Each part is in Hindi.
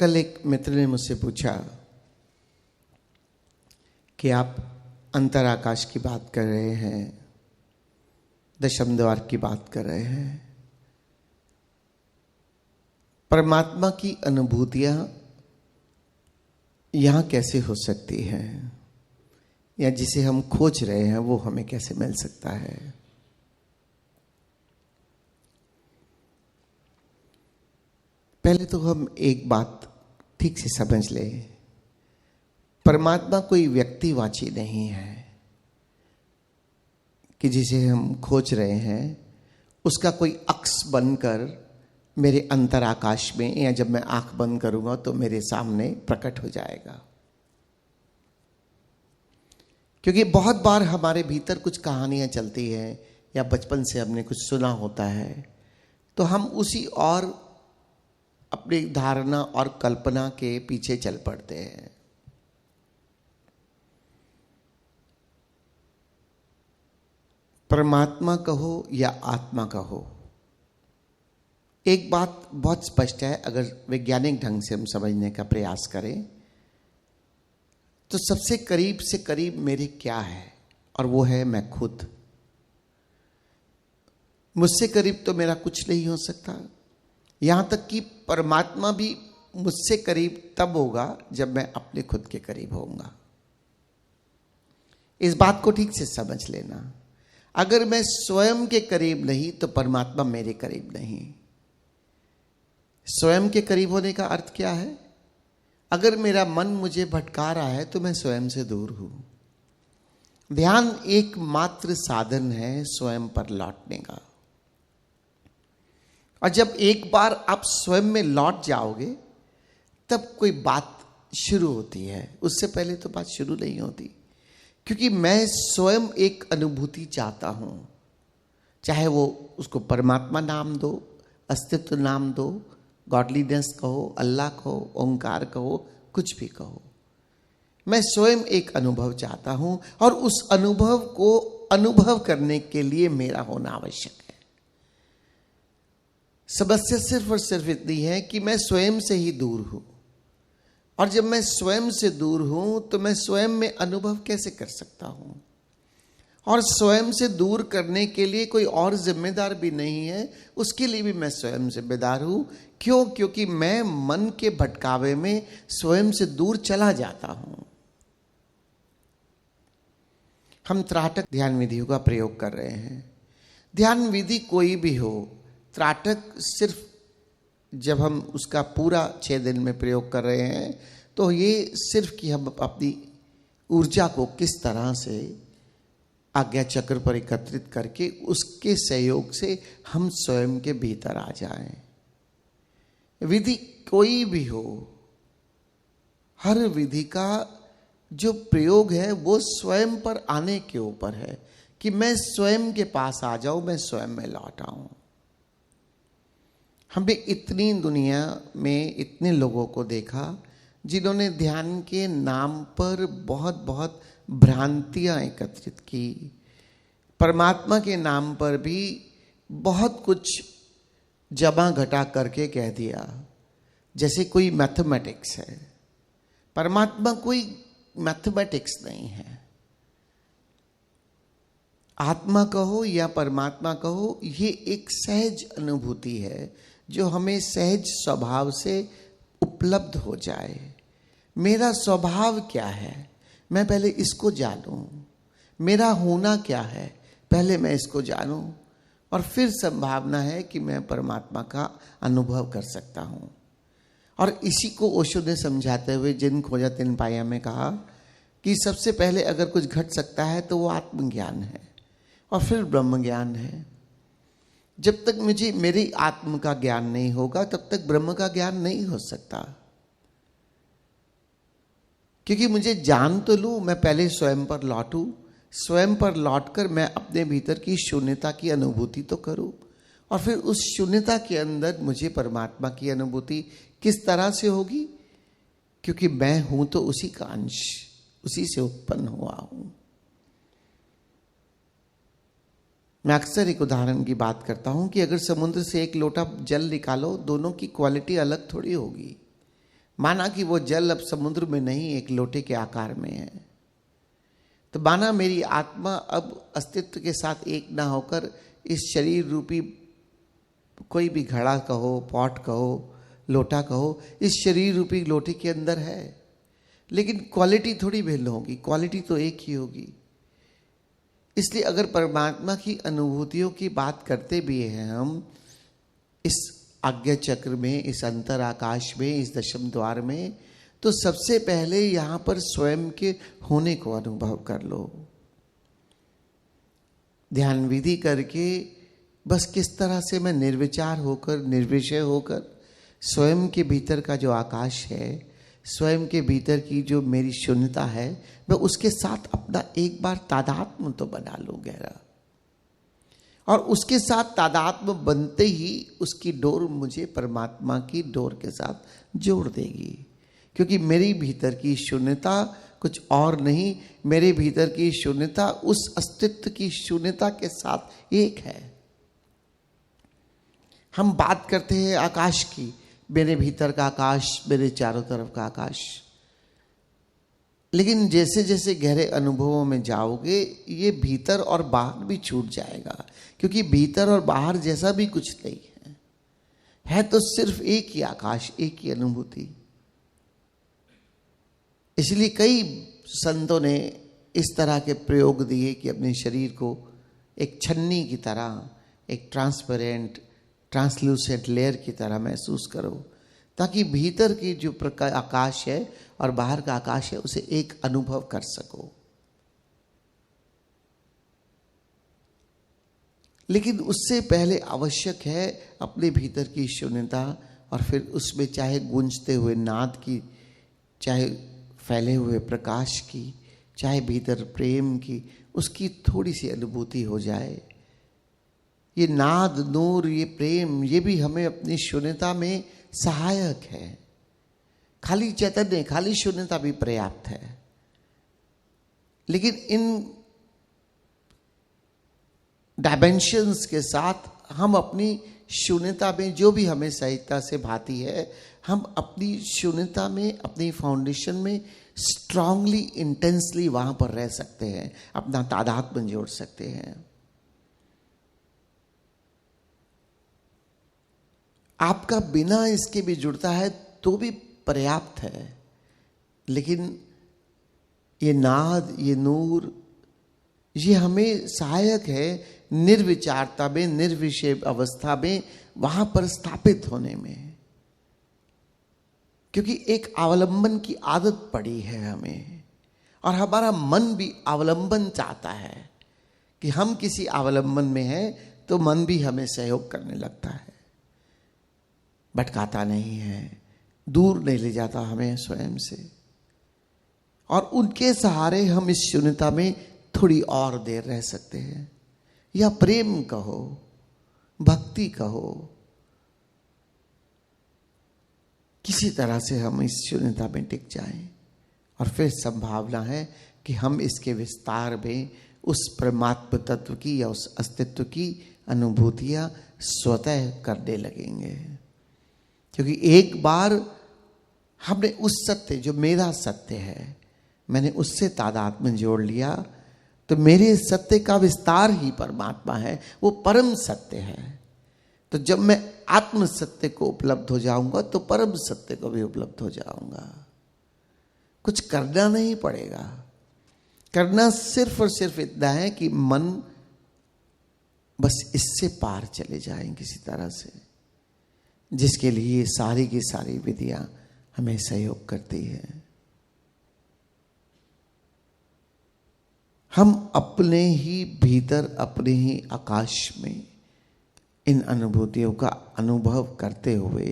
कल एक मित्र ने मुझसे पूछा कि आप अंतराकाश की बात कर रहे हैं, दशम द्वार की बात कर रहे हैं, परमात्मा की अनुभूतियां यहां कैसे हो सकती हैं, या जिसे हम खोज रहे हैं वो हमें कैसे मिल सकता है। पहले तो हम एक बात ठीक से समझ लें, परमात्मा कोई व्यक्तिवाची नहीं है कि जिसे हम खोज रहे हैं उसका कोई अक्स बनकर मेरे अंतराकाश में, या जब मैं आंख बंद करूंगा तो मेरे सामने प्रकट हो जाएगा। क्योंकि बहुत बार हमारे भीतर कुछ कहानियां चलती हैं या बचपन से हमने कुछ सुना होता है, तो हम उसी और अपनी धारणा और कल्पना के पीछे चल पड़ते हैं। परमात्मा कहो या आत्मा कहो, एक बात बहुत स्पष्ट है। अगर वैज्ञानिक ढंग से हम समझने का प्रयास करें तो सबसे करीब से करीब मेरे क्या है, और वो है मैं खुद। मुझसे करीब तो मेरा कुछ नहीं हो सकता। यहां तक कि परमात्मा भी मुझसे करीब तब होगा जब मैं अपने खुद के करीब होऊंगा। इस बात को ठीक से समझ लेना। अगर मैं स्वयं के करीब नहीं तो परमात्मा मेरे करीब नहीं। स्वयं के करीब होने का अर्थ क्या है? अगर मेरा मन मुझे भटका रहा है तो मैं स्वयं से दूर हूं। ध्यान एकमात्र साधन है स्वयं पर लौटने का। और जब एक बार आप स्वयं में लौट जाओगे तब कोई बात शुरू होती है, उससे पहले तो बात शुरू नहीं होती। क्योंकि मैं स्वयं एक अनुभूति चाहता हूं, चाहे वो उसको परमात्मा नाम दो, अस्तित्व नाम दो, गॉडलीनेस कहो, अल्लाह कहो, ओंकार कहो, कुछ भी कहो। मैं स्वयं एक अनुभव चाहता हूं और उस अनुभव को अनुभव करने के लिए मेरा होना आवश्यक है। समस्या सिर्फ और सिर्फ इतनी है कि मैं स्वयं से ही दूर हूं, और जब मैं स्वयं से दूर हूं तो मैं स्वयं में अनुभव कैसे कर सकता हूं? और स्वयं से दूर करने के लिए कोई और जिम्मेदार भी नहीं है, उसके लिए भी मैं स्वयं जिम्मेदार हूं। क्यों? क्योंकि मैं मन के भटकावे में स्वयं से दूर चला जाता हूं। हम त्राटक ध्यान विधियों का प्रयोग कर रहे हैं। ध्यान विधि कोई भी हो, त्राटक सिर्फ जब हम उसका पूरा 6 दिन में प्रयोग कर रहे हैं तो ये सिर्फ कि हम अपनी ऊर्जा को किस तरह से आज्ञा चक्र पर एकत्रित करके उसके सहयोग से हम स्वयं के भीतर आ जाएं। विधि कोई भी हो, हर विधि का जो प्रयोग है वो स्वयं पर आने के ऊपर है कि मैं स्वयं के पास आ जाऊं, मैं स्वयं में लौट आऊं। हमने इतनी दुनिया में इतने लोगों को देखा जिन्होंने ध्यान के नाम पर बहुत बहुत भ्रांतियां एकत्रित की। परमात्मा के नाम पर भी बहुत कुछ जमा घटा करके कह दिया, जैसे कोई मैथमेटिक्स है। परमात्मा कोई मैथमेटिक्स नहीं है। आत्मा कहो या परमात्मा कहो, ये एक सहज अनुभूति है जो हमें सहज स्वभाव से उपलब्ध हो जाए। मेरा स्वभाव क्या है, मैं पहले इसको जानूं। मेरा होना क्या है, पहले मैं इसको जानूं, और फिर संभावना है कि मैं परमात्मा का अनुभव कर सकता हूं। और इसी को ओशो ने समझाते हुए जिन खोजा तिन पाया में कहा कि सबसे पहले अगर कुछ घट सकता है तो वो आत्मज्ञान है, और फिर ब्रह्म ज्ञान है। जब तक मुझे मेरी आत्म का ज्ञान नहीं होगा तब तक ब्रह्म का ज्ञान नहीं हो सकता। क्योंकि मुझे जान तो लूं, मैं पहले स्वयं पर लौटूं, स्वयं पर लौटकर मैं अपने भीतर की शून्यता की अनुभूति तो करूं, और फिर उस शून्यता के अंदर मुझे परमात्मा की अनुभूति किस तरह से होगी? क्योंकि मैं हूं तो उसी का अंश, उसी से उत्पन्न हुआ हूं। मैं अक्सर एक उदाहरण की बात करता हूं कि अगर समुद्र से एक लोटा जल निकालो, दोनों की क्वालिटी अलग थोड़ी होगी। माना कि वो जल अब समुद्र में नहीं, एक लोटे के आकार में है, तो माना मेरी आत्मा अब अस्तित्व के साथ एक ना होकर इस शरीर रूपी कोई भी घड़ा कहो, पॉट कहो, लोटा कहो, इस शरीर रूपी लोटे के अंदर है, लेकिन क्वालिटी थोड़ी भिन्न होगी, क्वालिटी तो एक ही होगी। इसलिए अगर परमात्मा की अनुभूतियों की बात करते भी हैं हम इस आज्ञा चक्र में, इस अंतर आकाश में, इस दशम द्वार में, तो सबसे पहले यहां पर स्वयं के होने को अनुभव कर लो। ध्यान विधि करके बस किस तरह से मैं निर्विचार होकर, निर्विषय होकर स्वयं के भीतर का जो आकाश है, स्वयं के भीतर की जो मेरी शून्यता है, मैं उसके साथ अपना एक बार तादात्म्य तो बना लूं गहरा, और उसके साथ तादात्म्य बनते ही उसकी डोर मुझे परमात्मा की डोर के साथ जोड़ देगी। क्योंकि मेरी भीतर की शून्यता कुछ और नहीं, मेरे भीतर की शून्यता उस अस्तित्व की शून्यता के साथ एक है। हम बात करते हैं आकाश की, मेरे भीतर का आकाश, मेरे चारों तरफ का आकाश, लेकिन जैसे जैसे गहरे अनुभवों में जाओगे ये भीतर और बाहर भी छूट जाएगा, क्योंकि भीतर और बाहर जैसा भी कुछ नहीं है तो सिर्फ एक ही आकाश, एक ही अनुभूति। इसलिए कई संतों ने इस तरह के प्रयोग दिए कि अपने शरीर को एक छन्नी की तरह, एक ट्रांसपेरेंट, ट्रांसल्यूसेंट लेयर की तरह महसूस करो, ताकि भीतर की जो प्रकाश आकाश है और बाहर का आकाश है उसे एक अनुभव कर सको। लेकिन उससे पहले आवश्यक है अपने भीतर की शून्यता, और फिर उसमें चाहे गूंजते हुए नाद की, चाहे फैले हुए प्रकाश की, चाहे भीतर प्रेम की, उसकी थोड़ी सी अनुभूति हो जाए। ये नाद, नूर, ये प्रेम, ये भी हमें अपनी शून्यता में सहायक है। खाली चैतन्य, खाली शून्यता भी पर्याप्त है, लेकिन इन डायमेंशंस के साथ हम अपनी शून्यता में जो भी हमें सहजता से भाती है, हम अपनी शून्यता में, अपनी फाउंडेशन में स्ट्रांगली, इंटेंसली वहां पर रह सकते हैं, अपना तादात्म्य जोड़ सकते हैं। आपका बिना इसके भी जुड़ता है तो भी पर्याप्त है, लेकिन ये नाद, ये नूर, ये हमें सहायक है निर्विचारता में, निर्विषय अवस्था में वहां पर स्थापित होने में। क्योंकि एक अवलंबन की आदत पड़ी है हमें, और हमारा मन भी अवलंबन चाहता है कि हम किसी अवलंबन में हैं तो मन भी हमें सहयोग करने लगता है, भटकाता नहीं है, दूर नहीं ले जाता हमें स्वयं से। और उनके सहारे हम इस शून्यता में थोड़ी और देर रह सकते हैं, या प्रेम कहो, भक्ति कहो, किसी तरह से हम इस शून्यता में टिक जाएं, और फिर संभावना है कि हम इसके विस्तार में उस परमात्म तत्व की या उस अस्तित्व की अनुभूतियां स्वतः करने लगेंगे। क्योंकि एक बार हमने उस सत्य, जो मेरा सत्य है, मैंने उससे तादात्म्य जोड़ लिया, तो मेरे सत्य का विस्तार ही परमात्मा है, वो परम सत्य है। तो जब मैं आत्म सत्य को उपलब्ध हो जाऊंगा तो परम सत्य को भी उपलब्ध हो जाऊंगा। कुछ करना नहीं पड़ेगा, करना सिर्फ और सिर्फ इतना है कि मन बस इससे पार चले जाएं किसी तरह से, जिसके लिए सारी की सारी विधियां हमें सहयोग करती है। हम अपने ही भीतर, अपने ही आकाश में इन अनुभूतियों का अनुभव करते हुए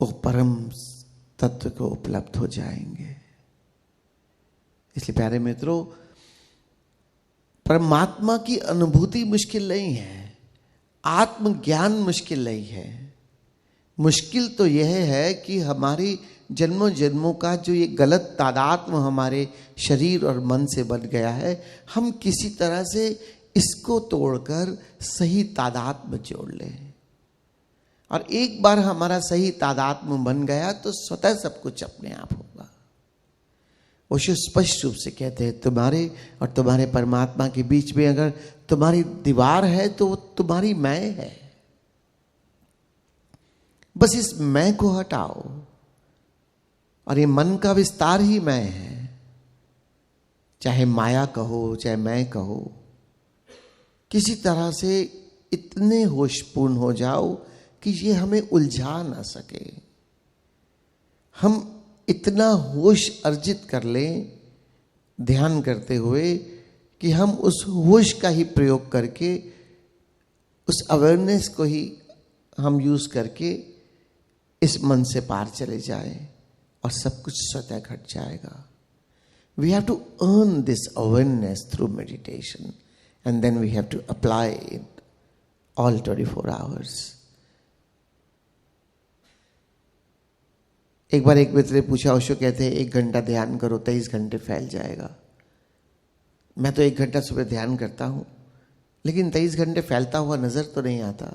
वो परम तत्व को उपलब्ध हो जाएंगे। इसलिए प्यारे मित्रों, परमात्मा की अनुभूति मुश्किल नहीं है, आत्मज्ञान मुश्किल नहीं है। मुश्किल तो यह है कि हमारी जन्मों जन्मों का जो ये गलत तादात्म्य हमारे शरीर और मन से बन गया है, हम किसी तरह से इसको तोड़कर सही तादात्म्य जोड़ लें। और एक बार हमारा सही तादात्म्य बन गया तो स्वतः सब कुछ अपने आप होगा। ओशो स्पष्ट रूप से कहते हैं तुम्हारे और तुम्हारे परमात्मा के बीच में अगर तुम्हारी दीवार है तो वो तुम्हारी मैं है। बस इस मैं को हटाओ और ये मन का विस्तार ही मैं है। चाहे माया कहो चाहे मैं कहो, किसी तरह से इतने होशपूर्ण हो जाओ कि ये हमें उलझा ना सके। हम इतना होश अर्जित कर लें ध्यान करते हुए कि हम उस होश का ही प्रयोग करके, उस अवेयरनेस को ही हम यूज करके इस मन से पार चले जाए और सब कुछ स्वतः घट जाएगा। We have to earn this awareness through meditation and then we have to apply it all 24 hours. एक बार एक मित्र ने पूछा, ओशो कहते हैं 1 घंटा ध्यान करो 23 घंटे फैल जाएगा। मैं तो 1 घंटा सुबह ध्यान करता हूं, लेकिन 23 घंटे फैलता हुआ नजर तो नहीं आता।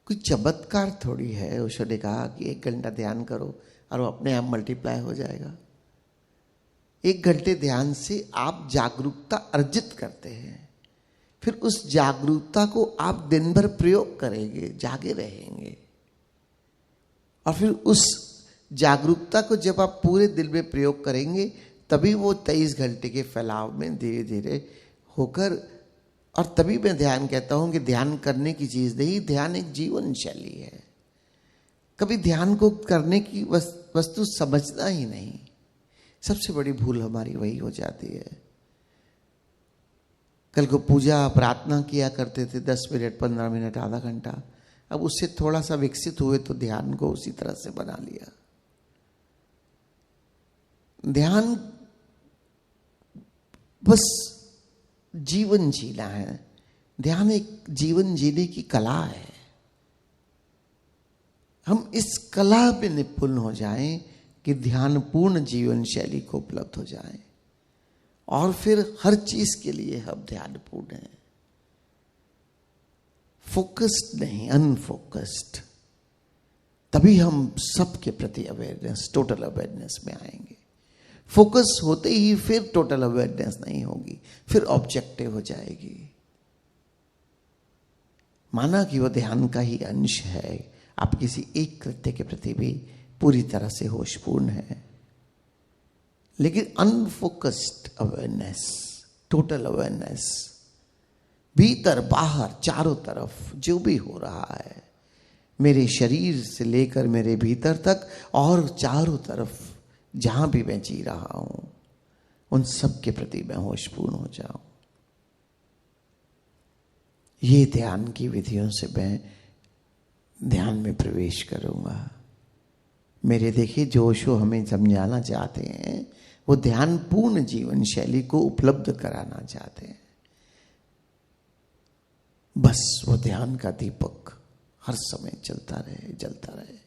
कोई चमत्कार थोड़ी है। ओशो ने कहा कि 1 घंटा ध्यान करो और वो अपने आप मल्टीप्लाई हो जाएगा। 1 घंटे ध्यान से आप जागरूकता अर्जित करते हैं, फिर उस जागरूकता को आप दिन भर प्रयोग करेंगे, जागे रहेंगे, और फिर उस जागरूकता को जब आप पूरे दिन में प्रयोग करेंगे तभी वो 23 घंटे के फैलाव में धीरे धीरे होकर, और तभी मैं ध्यान कहता हूं कि ध्यान करने की चीज नहीं, ध्यान एक जीवन शैली है। कभी ध्यान को करने की वस्तु समझना ही नहीं। सबसे बड़ी भूल हमारी वही हो जाती है। कल को पूजा प्रार्थना किया करते थे 10 मिनट 15 मिनट आधा घंटा, अब उससे थोड़ा सा विकसित हुए तो ध्यान को उसी तरह से बना लिया। ध्यान बस जीवन जीना है। ध्यान एक जीवन जीने की कला है। हम इस कला में निपुण हो जाएं कि ध्यान पूर्ण जीवन शैली को उपलब्ध हो जाए, और फिर हर चीज के लिए हम ध्यानपूर्ण हैं। फोकस्ड नहीं, अनफोकस्ड। तभी हम सबके प्रति अवेयरनेस, टोटल अवेयरनेस में आएंगे। फोकस होते ही फिर टोटल अवेयरनेस नहीं होगी, फिर ऑब्जेक्टिव हो जाएगी। माना कि वो ध्यान का ही अंश है, आप किसी एक कृत्य के प्रति भी पूरी तरह से होशपूर्ण है, लेकिन अनफोकस्ड अवेयरनेस, टोटल अवेयरनेस, भीतर बाहर चारों तरफ जो भी हो रहा है, मेरे शरीर से लेकर मेरे भीतर तक और चारों तरफ जहां भी मैं जी रहा हूं, उन सब के प्रति मैं होशपूर्ण हो जाऊं। ये ध्यान की विधियों से मैं ध्यान में प्रवेश करूंगा। मेरे देखिए जो ओशो हमें समझाना चाहते हैं वो ध्यान पूर्ण जीवन शैली को उपलब्ध कराना चाहते हैं। बस वो ध्यान का दीपक हर समय जलता रहे, जलता रहे।